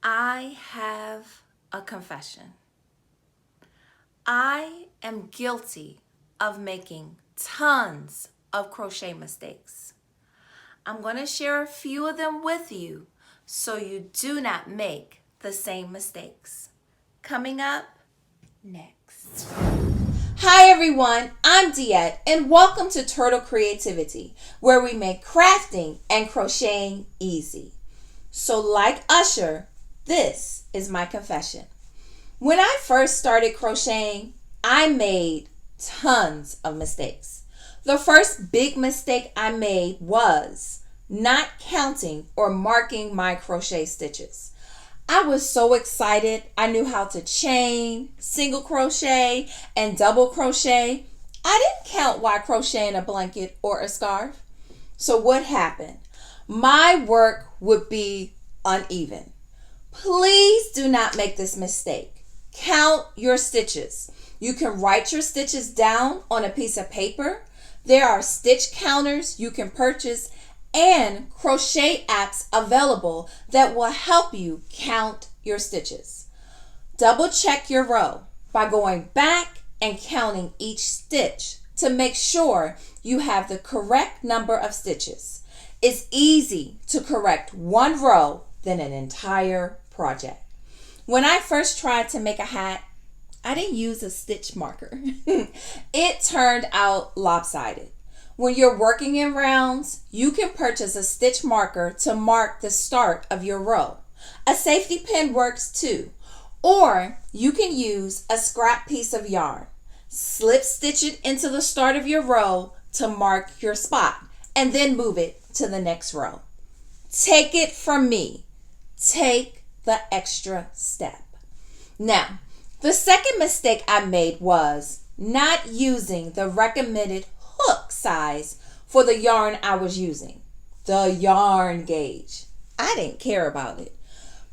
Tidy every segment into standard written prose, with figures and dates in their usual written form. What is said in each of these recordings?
I have a confession. I am guilty of making tons of crochet mistakes. I'm going to share a few of them with you so you do not make the same mistakes. Coming up next. Hi everyone, I'm Diette and welcome to Turtle Creativity, where we make crafting and crocheting easy. So like Usher, this is my confession. When I first started crocheting, I made tons of mistakes. The first big mistake I made was not counting or marking my crochet stitches. I was so excited. I knew how to chain, single crochet, and double crochet. I didn't count while crocheting a blanket or a scarf. So what happened? My work would be uneven. Please do not make this mistake. Count your stitches. You can write your stitches down on a piece of paper. There are stitch counters you can purchase and crochet apps available that will help you count your stitches. Double check your row by going back and counting each stitch to make sure you have the correct number of stitches. It's easy to correct one row than an entire project. When I first tried to make a hat, I didn't use a stitch marker. It turned out lopsided. When you're working in rounds, you can purchase a stitch marker to mark the start of your row. A safety pin works too. Or you can use a scrap piece of yarn. Slip stitch it into the start of your row to mark your spot and then move it to the next row. Take it from me. Take the extra step. Now, the second mistake I made was not using the recommended hook size for the yarn I was using. The yarn gauge. I didn't care about it.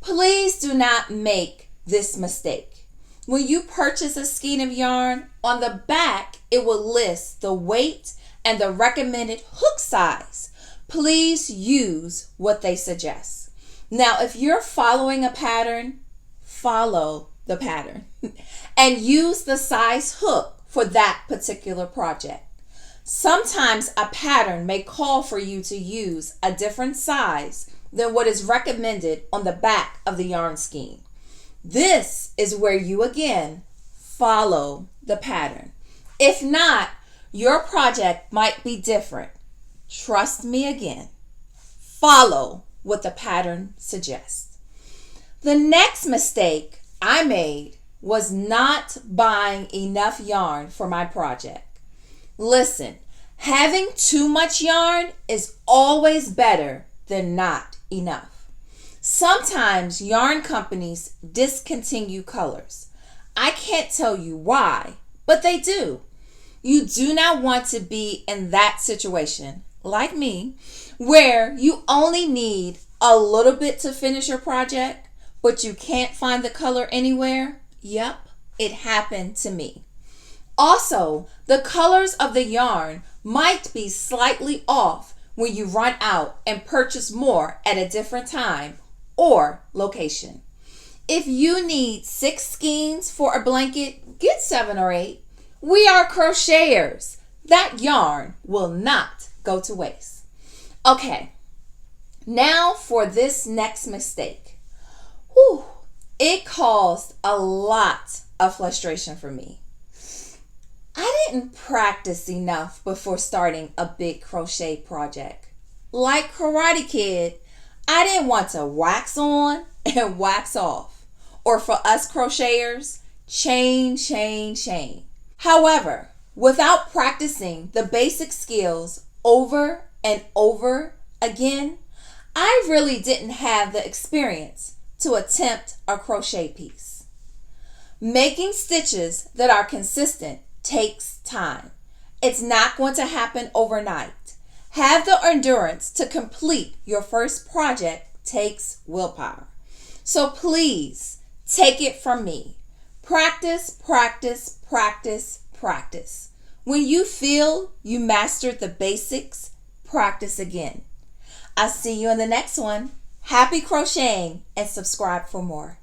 Please do not make this mistake. When you purchase a skein of yarn, on the back it will list the weight and the recommended hook size. Please use what they suggest. Now, if you're following a pattern, follow the pattern and use the size hook for that particular project. Sometimes a pattern may call for you to use a different size than what is recommended on the back of the yarn skein. This is where you again follow the pattern. If not, your project might be different. Trust me again. Follow what the pattern suggests. The next mistake I made was not buying enough yarn for my project. Listen, having too much yarn is always better than not enough. Sometimes yarn companies discontinue colors. I can't tell you why, but they do. You do not want to be in that situation, like me, where you only need a little bit to finish your project, but you can't find the color anywhere. Yep, it happened to me. Also, the colors of the yarn might be slightly off when you run out and purchase more at a different time or location. If you need 6 skeins for a blanket, get 7 or 8. We are crocheters. That yarn will not go to waste. Okay, now for this next mistake. Whew, it caused a lot of frustration for me. I didn't practice enough before starting a big crochet project. Like Karate Kid, I didn't want to wax on and wax off. Or for us crocheters, chain, chain, chain. However, without practicing the basic skills over and over again, I really didn't have the experience to attempt a crochet piece. Making stitches that are consistent takes time. It's not going to happen overnight. Have the endurance to complete your first project takes willpower. So please take it from me. Practice, practice, practice, practice. When you feel you mastered the basics, practice again. I'll see you in the next one. Happy crocheting and subscribe for more.